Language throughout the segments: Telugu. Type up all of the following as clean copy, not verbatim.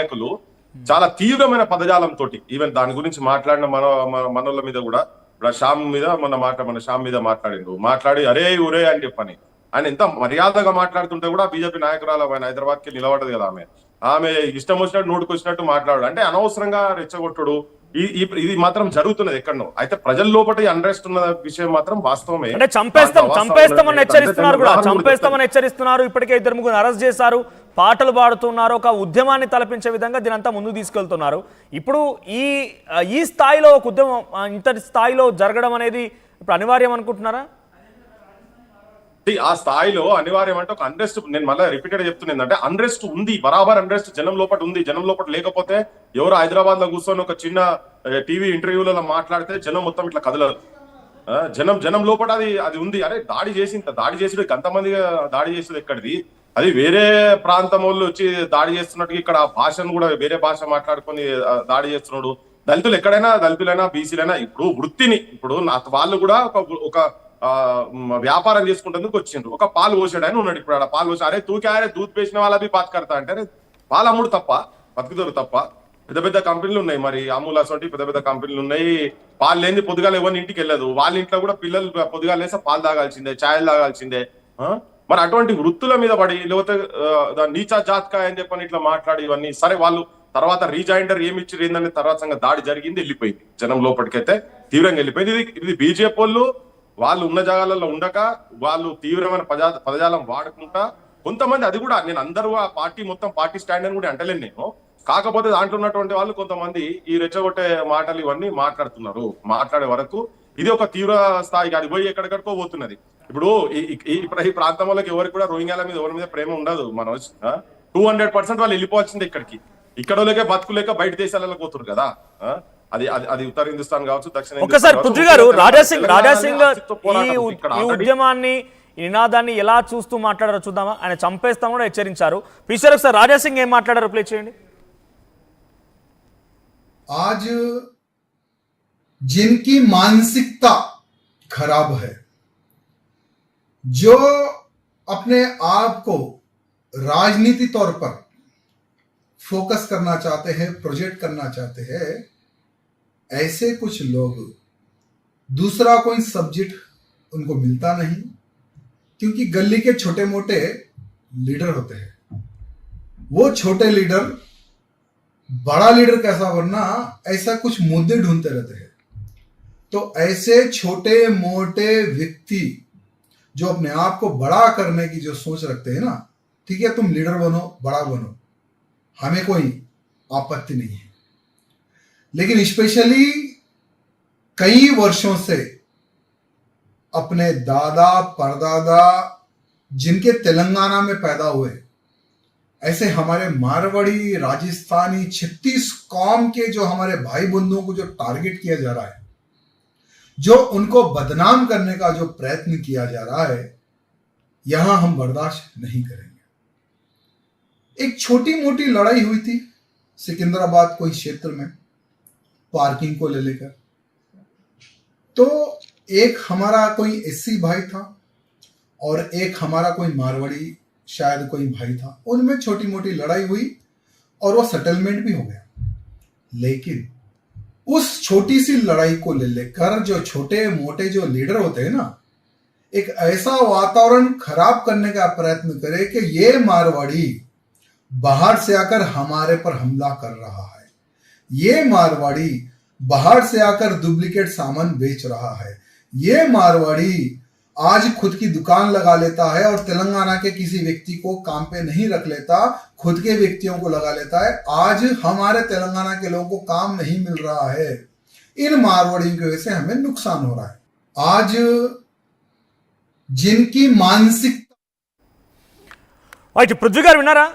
నాయకులు చాలా తీవ్రమైన పదజాలంతో ఈవెన్ దాని గురించి మాట్లాడిన మనోళ్ళ మీద కూడా ఇప్పుడు శ్యామ్ మీద మన శ్యామ్ మీద మాట్లాడి అరే ఊరే అని చెప్పని ఆయన ఎంత మర్యాదగా మాట్లాడుతుంటే కూడా బీజేపీ నాయకురాలు ఆయన హైదరాబాద్కి నిలబడదు కదా ఆమె ఇష్టం వచ్చినట్టు నోటుకొచ్చినట్టు మాట్లాడు అంటే అనవసరంగా రెచ్చగొట్టుడు ఇది మాత్రం జరుగుతున్నది ఎక్కడో. అయితే ప్రజల లోపల అన్రెస్ట్ ఉన్న విషయం మాత్రం వాస్తవమే. అంటే చంపేస్తామని హెచ్చరిస్తున్నారు. ఇప్పటికే 2-3 అరెస్ట్ చేశారు, పాటలు పాడుతున్నారు, ఒక ఉద్యమాన్ని తలపించే విధంగా దీనంతా ముందుకు తీసుకెళ్తున్నారు. ఇప్పుడు ఈ స్థాయిలో ఒక ఉద్యమం ఇంతటి స్థాయిలో జరగడం అనేది ఇప్పుడు అనివార్యం అనుకుంటున్నారా? ఆ స్థాయిలో అనివార్యం అంటే ఒక అన్రెస్ట్, నేను మళ్ళీ రిపీటెడ్ చెప్తున్నా ఏంటంటే అన్రెస్ట్ ఉంది, బరాబర్ అన్రెస్ట్ జనం లోపల ఉంది. జనం లోపల లేకపోతే ఎవరు హైదరాబాద్ లో కూర్చొని ఒక చిన్న టీవీ ఇంటర్వ్యూలలో మాట్లాడితే జనం మొత్తం ఇట్లా కదలరు. జనం లోపల అది ఉంది. అరే దాడి చేసి అంతమంది దాడి చేసేది ఎక్కడిది? అది వేరే ప్రాంతం వాళ్ళు వచ్చి దాడి చేస్తున్నట్టు ఇక్కడ భాషను కూడా వేరే భాష మాట్లాడుకొని దాడి చేస్తున్నాడు. దళితులైనా బీసీలైనా ఇప్పుడు వృత్తిని వాళ్ళు కూడా ఒక వ్యాపారం చేసుకుంటేందుకు వచ్చిండ్రు. ఒక పాలు పోసాడు అని ఉన్నాడు. ఇప్పుడు పాలు పోసి అరే తూకారే దూద్ పేసిన వాళ్ళవి పాత కడతా అంటే పాలు అమ్ముడు తప్ప బతుకుతారు తప్ప. పెద్ద కంపెనీలు ఉన్నాయి, మరి అమూల్ అసోంటి పెద్ద కంపెనీలు ఉన్నాయి. పాలు లేని పొద్దుగాలు ఎవరిని ఇంటికి వెళ్ళదు. వాళ్ళ ఇంట్లో కూడా పిల్లలు పొద్దుగాలు లేస్తే పాలు తాగాల్సిందే, ఛాయలు తాగాల్సిందే. మరి అటువంటి వృత్తుల మీద పడి లేకపోతే నీచా జాతకాయ అని చెప్పని ఇట్లా మాట్లాడి ఇవన్నీ సరే. వాళ్ళు తర్వాత రీజాయిండర్ ఏమి ఇచ్చారు ఏందని తర్వాత దాడి జరిగింది, వెళ్ళిపోయింది. జనం లోపలికైతే తీవ్రంగా వెళ్ళిపోయింది. ఇది బీజేపీ వాళ్ళు ఉన్న జాగాలలో ఉండక వాళ్ళు తీవ్రమైన పదజాలం వాడుకుంటా కొంతమంది, అది కూడా నేను అందరూ ఆ పార్టీ స్టాండ్ అని కూడా అంటలేను నేను. కాకపోతే దాంట్లో ఉన్నటువంటి వాళ్ళు కొంతమంది ఈ రెచ్చగొట్టే మాటలు ఇవన్నీ మాట్లాడే వరకు ఇది ఒక తీవ్ర స్థాయికి అది పోయి ఎక్కడికో పోతున్నది. ఇప్పుడు ఈ ప్రాంతం వాళ్ళకి ఎవరికి కూడా రోహింగ్యాల మీద ఎవరి మీద ప్రేమ ఉండదు. మనం 200% వాళ్ళు వెళ్ళిపోవాల్సిందే ఇక్కడికి. ఇక్కడ వాళ్ళకే బతుకులేక బయట దేశాలలో పోతున్నారు కదా. అది ఉత్తర హిందుస్థాన్ కావచ్చు, దక్షిణ. ఒకసారి పృథ్వీ గారు, రాజాసింగ్ ఈ ఉద్యమాన్ని నినాదాన్ని ఎలా చూస్తూ మాట్లాడారో చూద్దామా? ఆయన చంపేస్తాం కూడా హెచ్చరించారు. పిషర్ ఒకసారి రాజాసింగ్ ఏం మాట్లాడారో ప్లే చేయండి. आज जिनकी मानसिकता खराब है, जो अपने आप को राजनीति तौर पर फोकस करना चाहते हैं, प्रोजेक्ट करना चाहते हैं, ऐसे कुछ लोग दूसरा कोई सब्जेक्ट उनको मिलता नहीं, क्योंकि गली के छोटे मोटे लीडर होते हैं. वो छोटे लीडर बड़ा लीडर कैसा बनना, ऐसा कुछ मुद्दे ढूंढते रहते हैं. तो ऐसे छोटे मोटे व्यक्ति जो अपने आप को बड़ा करने की जो सोच रखते हैं ना, ठीक है, तुम लीडर बनो, बड़ा बनो, हमें कोई आपत्ति नहीं है. लेकिन स्पेशली कई वर्षों से अपने दादा परदादा जिनके तेलंगाना में पैदा हुए, ऐसे हमारे मारवाड़ी, राजस्थानी, 36 कौम के जो हमारे भाई बंधुओं को जो टारगेट किया जा रहा है, जो उनको बदनाम करने का जो प्रयत्न किया जा रहा है, यहां हम बर्दाश्त नहीं करेंगे. एक छोटी मोटी लड़ाई हुई थी सिकंदराबाद कोई क्षेत्र में पार्किंग को ले लेकर. तो एक हमारा कोई एससी भाई था और एक हमारा कोई मारवाड़ी शायद कोई भाई था. उनमें छोटी मोटी लड़ाई हुई और वो सेटलमेंट भी हो गया. लेकिन उस छोटी सी लड़ाई को ले लेकर जो छोटे मोटे जो लीडर होते हैं ना, एक ऐसा वातावरण खराब करने का प्रयत्न करे कि ये मारवाड़ी बाहर से आकर हमारे पर हमला कर रहा है, ये मारवाड़ी बाहर से आकर डुप्लीकेट सामान बेच रहा है, ये मारवाड़ी आज खुद की दुकान लगा लेता है और तेलंगाना के किसी व्यक्ति को काम पे नहीं रख लेता, खुद के व्यक्तियों को लगा लेता है. आज हमारे तेलंगाना के लोगों को काम नहीं मिल रहा है. इन मारवाड़ियों की वजह से हमें नुकसान हो रहा है. आज जिनकी मानसिकता पृथ्वी गाరు విన్నారా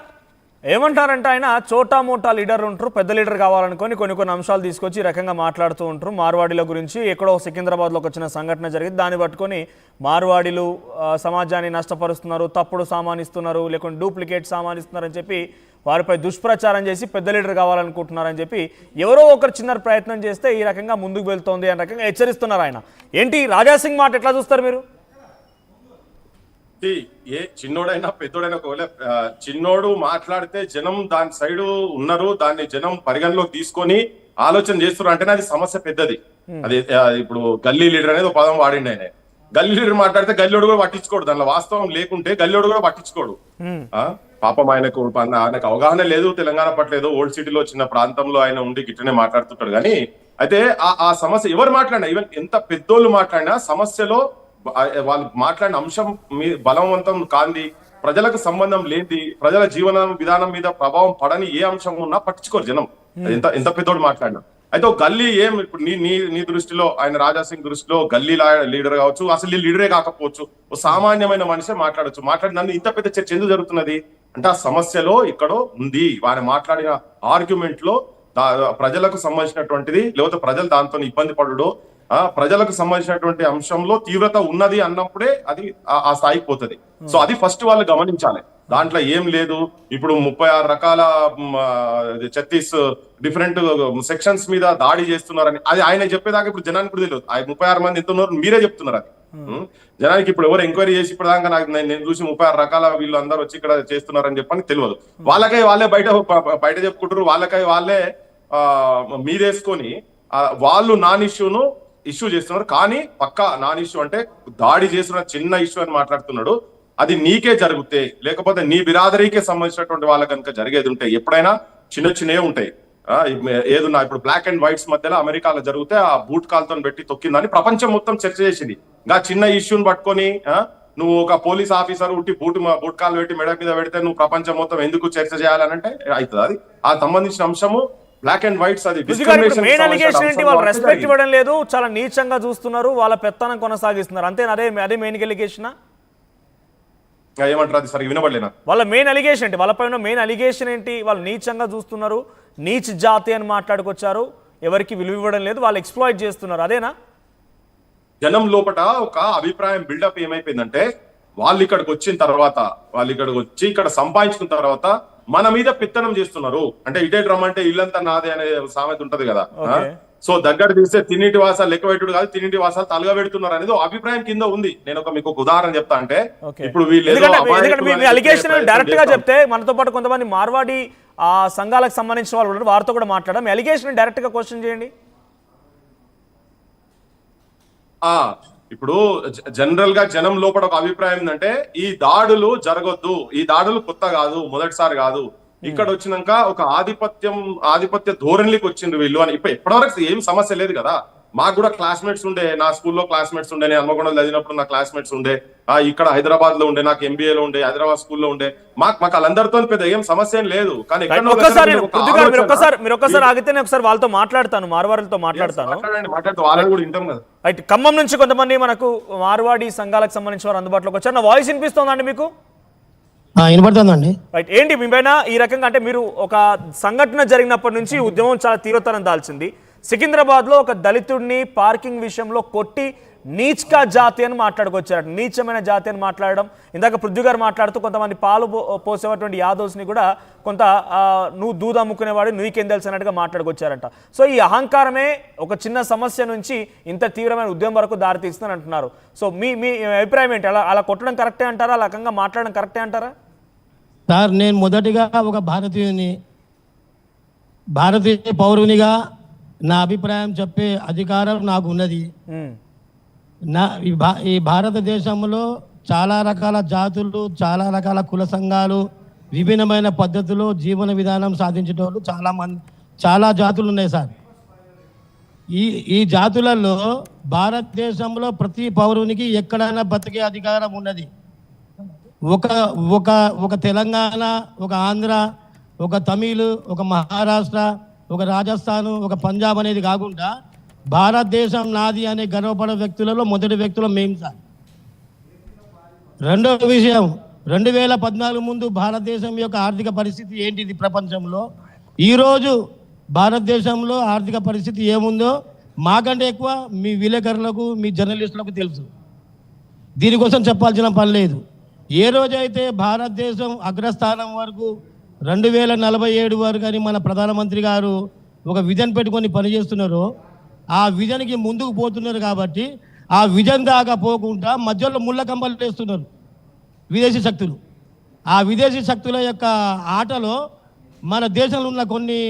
ఏమంటారంటే, ఆయన చోటా మోటా లీడర్ ఉంటారు, పెద్ద లీడర్ కావాలనుకొని కొన్ని అంశాలు తీసుకొచ్చి ఈ రకంగా మాట్లాడుతూ ఉంటారు. మార్వాడీల గురించి ఎక్కడో సికింద్రాబాద్లోకి వచ్చిన సంఘటన జరిగింది, దాన్ని పట్టుకొని మార్వాడీలు సమాజాన్ని నష్టపరుస్తున్నారు, తప్పుడు సామాన్ ఇస్తున్నారు, లేకుంటే డూప్లికేట్ సామాన్ ఇస్తున్నారని చెప్పి వారిపై దుష్ప్రచారం చేసి పెద్ద లీడర్ కావాలనుకుంటున్నారని చెప్పి ఎవరో ఒకరు చిన్న ప్రయత్నం చేస్తే ఈ రకంగా ముందుకు వెళ్తోంది అనే రకంగా హెచ్చరిస్తున్నారు ఆయన. ఏంటి రాజాసింగ్ మాట ఎట్లా చూస్తారు మీరు? ఏ చిన్నోడైనా పెద్దోడైనా ఒకవేళ చిన్నోడు మాట్లాడితే జనం దాని సైడ్ ఉన్నారు, దాన్ని జనం పరిగణలోకి తీసుకొని ఆలోచన చేస్తున్నారు అంటేనే అది సమస్య పెద్దది. అది ఇప్పుడు గల్లీ లీడర్ అనేది ఒక పదం వాడిండి ఆయన. గల్లీ లీడర్ మాట్లాడితే గల్లీడు కూడా పట్టించుకోడు, దానిలో వాస్తవం లేకుంటే గల్లీడు కూడా పట్టించుకోడు. పాపం ఆయనకు అవగాహన లేదు, తెలంగాణ పట్ల ఏదో ఓల్డ్ సిటీలో చిన్న ప్రాంతంలో ఆయన ఉండి గిట్టనే మాట్లాడుతుంటాడు. కానీ అయితే ఆ సమస్య ఎవరు మాట్లాడినా, ఈవెన్ ఎంత పెద్దోళ్ళు మాట్లాడినా సమస్యలో వాళ్ళు మాట్లాడిన అంశం బలవంతం కాంది, ప్రజలకు సంబంధం లేనిది, ప్రజల జీవన విధానం మీద ప్రభావం పడని ఏ అంశం ఉన్నా పట్టించుకోరు జనం, ఎంత పెద్దోడు మాట్లాడినా. అయితే ఒక గల్లీ ఏం ఇప్పుడు నీ దృష్టిలో, ఆయన రాజాసింగ్ దృష్టిలో గల్లీ లీడర్ కావచ్చు, అసలు ఈ లీడరే కాకపోవచ్చు, ఓ సామాన్యమైన మనిషే మాట్లాడచ్చు. మాట్లాడినందుకు ఇంత పెద్ద చర్చ ఎందుకు జరుగుతున్నది అంటే ఆ సమస్యలో ఇక్కడో ఉంది. వారు మాట్లాడిన ఆర్గ్యుమెంట్ లో ప్రజలకు సంబంధించినటువంటిది, లేకపోతే ప్రజలు దాంతో ఇబ్బంది పడుడో, ప్రజలకు సంబంధించినటువంటి అంశంలో తీవ్రత ఉన్నది అన్నప్పుడే అది ఆ స్థాయికి పోతుంది. సో అది ఫస్ట్ వాళ్ళు గమనించాలి. దాంట్లో ఏం లేదు, ఇప్పుడు 36 రకాల 36 డిఫరెంట్ సెక్షన్స్ మీద దాడి చేస్తున్నారని అది ఆయన చెప్పేదాకా ఇప్పుడు జనానికి కూడా తెలియదు. 36 మంది ఎంత ఉన్నారు మీరే చెప్తున్నారు. అది జనానికి ఇప్పుడు ఎవరు ఎంక్వైరీ చేసి ఇప్పటిదాకా నేను చూసి 36 రకాల వీళ్ళు అందరూ వచ్చి ఇక్కడ చేస్తున్నారని చెప్పని తెలియదు. వాళ్ళే బయట చెప్పుకుంటారు, వాళ్ళే మీదేసుకొని వాళ్ళు నాన్ ఇష్యూ చేస్తున్నారు. కానీ పక్కా నాన్ ఇష్యూ అంటే దాడి చేస్తున్న చిన్న ఇష్యూ అని మాట్లాడుతున్నాడు. అది నీకే జరుగుతాయి, లేకపోతే నీ బిరాదరీకే సంబంధించినటువంటి వాళ్ళకి కనుక జరిగేది ఉంటాయి. ఎప్పుడైనా చిన్నవే ఉంటాయి. ఏదున్నా ఇప్పుడు బ్లాక్ అండ్ వైట్స్ మధ్యలో అమెరికాలో జరిగితే ఆ బూట్ కాల్తో పెట్టి తొక్కిందని ప్రపంచం మొత్తం చర్చ చేసింది. ఇంకా చిన్న ఇష్యూని పట్టుకొని నువ్వు ఒక పోలీస్ ఆఫీసర్ ఉట్టి బూట్ కాల్ పెట్టి మెడ మీద పెడితే నువ్వు ప్రపంచం మొత్తం ఎందుకు చర్చ చేయాలనంటే అవుతుంది. అది ఆ సంబంధించిన అంశము బ్లాక్ అండ్ వైట్స్. అది మెయిన్ అలిగేషన్ ఏంటి, వాళ్ళు రెస్పెక్ట్ ఇవ్వడం లేదు, చాలా నీచంగా చూస్తున్నారు, వాళ్ళ పెత్తనం కొనసాగిస్తున్నారు, అంతే. అదే మెయిన్ అలిగేషన్. ఏమంటారు అది సరిగ్గా వినబడలేనా? వాళ్ళ మెయిన్ అలిగేషన్ ఏంటి, వాళ్ళపైన మెయిన్ అలిగేషన్ ఏంటి? వాళ్ళు నీచంగా చూస్తున్నారు, నీచ్ జాతి అని మాట్లాడుకొచ్చారు, ఎవరికి విలువ ఇవ్వడం లేదు, వాళ్ళు ఎక్స్ప్లాయిట్ చేస్తున్నారు, అదేనా? జనం లోపల ఒక అభిప్రాయం బిల్డప్ ఏమైపోయిందంటే వాళ్ళు ఇక్కడికి వచ్చిన తర్వాత, వాళ్ళు ఇక్కడికి వచ్చి ఇక్కడ సంపాదించుకున్న తర్వాత మన మీద పెత్తనం చేస్తున్నారు. అంటే ఇటే రమ్మంటే ఇల్లంతా నాదే అనే సామెత ఉంటది కదా. సో దగ్గర తీస్తే తిన్నింటి వాసాలు లెక్క పెట్టుడు కాదు, తిన్నింటి వాసాలు తలగా పెడుతున్నారు అనేది అభిప్రాయం కింద ఉంది. నేను మీకు ఒక ఉదాహరణ చెప్తా. అంటే ఇప్పుడు అలిగేషన్ డైరెక్ట్ గా చెప్తే మనతో పాటు కొంతమంది మార్వాడి ఆ సంఘాలకు సంబంధించిన వాళ్ళు ఉన్నారు, వారితో కూడా మాట్లాడడం. అలిగేషన్ డైరెక్ట్ గా క్వశ్చన్ చేయండి. ఇప్పుడు జనరల్ గా జనం లోపల ఒక అభిప్రాయం ఏంటంటే ఈ దాడులు జరగొద్దు, ఈ దాడులు కొత్త కాదు, మొదటిసారి కాదు, ఇక్కడ వచ్చినాక ఒక ఆధిపత్య ధోరణికి వచ్చిండ్రు వీళ్ళు అని. ఇప్పుడు ఎప్పటివరకు ఏం సమస్య లేదు కదా. మాకు కూడా క్లాస్మేట్స్ ఉండే, నా స్కూల్లో క్లాస్మేట్స్ ఉండే, నేను హన్మకొండలో చదివినప్పుడు నా క్లాస్మేట్స్ ఉండే, ఇక్కడ హైదరాబాద్ లో ఉండే, నాకు ఎంబీఏలో ఉండే, హైదరాబాద్ స్కూల్లో ఉండే, మాకు అందరితో పెద్ద ఏం సమస్య ఏం లేదు. కానీ మీరు ఒక్కసారి ఆగితే నేను ఒకసారి వాళ్ళతో మాట్లాడతాను, మార్వాడితో మాట్లాడతాను. వాళ్ళని కూడా వింటాం కదా. రైట్, ఖమ్మం నుంచి కొంతమంది మనకు మార్వాడి సంఘాలకు సంబంధించిన వారు అందుబాటులోకి వచ్చారు. నా వాయిస్ వినిపిస్తోందండి మీకు? వినపడుతుందండి. రైట్, ఏంటి మీ పైన ఈ రకంగా, అంటే మీరు ఒక సంఘటన జరిగినప్పటి నుంచి ఉద్యమం చాలా తీవ్రతరం దాల్చింది. సికింద్రాబాద్ లో ఒక దళితుడిని పార్కింగ్ విషయంలో కొట్టి నీచ్కా జాతి అని మాట్లాడుకొచ్చారట, నీచమైన జాతి అని మాట్లాడడం. ఇందాక పృథ్వీ గారు మాట్లాడుతూ కొంతమంది పాలు పోసేటువంటి యాదవ్స్ని కూడా కొంత నువ్వు దూద అమ్ముకునేవాడు నీకేం తెలుసు అన్నట్టుగా మాట్లాడుకొచ్చారంట. సో ఈ అహంకారమే ఒక చిన్న సమస్య నుంచి ఇంత తీవ్రమైన ఉద్యమం వరకు దారితీస్తుందని అంటున్నారు. సో మీ అభిప్రాయం ఏంటి? అలా కొట్టడం కరెక్టే అంటారా? అలా రకంగా మాట్లాడడం కరెక్టే అంటారా? సార్, నేను మొదటిగా ఒక భారతీయ పౌరునిగా నా అభిప్రాయం చెప్పే అధికారం నాకు ఉన్నది. ఈ భారతదేశంలో చాలా రకాల జాతులు, చాలా రకాల కుల సంఘాలు, విభిన్నమైన పద్ధతిలో జీవన విధానం సాధించేటోళ్ళు చాలా జాతులు ఉన్నాయి సార్. ఈ జాతులలో భారతదేశంలో ప్రతి పౌరునికి ఎక్కడైనా బతికే అధికారం ఉన్నది. ఒక తెలంగాణ, ఒక ఆంధ్ర, ఒక తమిళ్, ఒక మహారాష్ట్ర, ఒక రాజస్థాన్, ఒక పంజాబ్ అనేది కాకుండా భారతదేశం నాది అనే గర్వపడే వ్యక్తులలో మొదటి వ్యక్తులు మేము సార్. రెండవ విషయం, 2014 ముందు భారతదేశం యొక్క ఆర్థిక పరిస్థితి ఏంటిది ప్రపంచంలో, ఈరోజు భారతదేశంలో ఆర్థిక పరిస్థితి ఏముందో మాకంటే ఎక్కువ మీ విలేకరులకు, మీ జర్నలిస్టులకు తెలుసు. దీనికోసం చెప్పాల్సిన పని లేదు. ఏ రోజైతే భారతదేశం అగ్రస్థానం వరకు 2047 వరకు అని మన ప్రధానమంత్రి గారు ఒక విజన్ పెట్టుకొని పనిచేస్తున్నారో, ఆ విజన్కి ముందుకు పోతున్నారు. కాబట్టి ఆ విజన్ దాకా పోకుండా మధ్యలో ముళ్ళ కంబలు వేస్తున్నారు. విదేశీ శక్తులు. ఆ విదేశీ శక్తుల యొక్క ఆటలో మన దేశంలో ఉన్న కొన్ని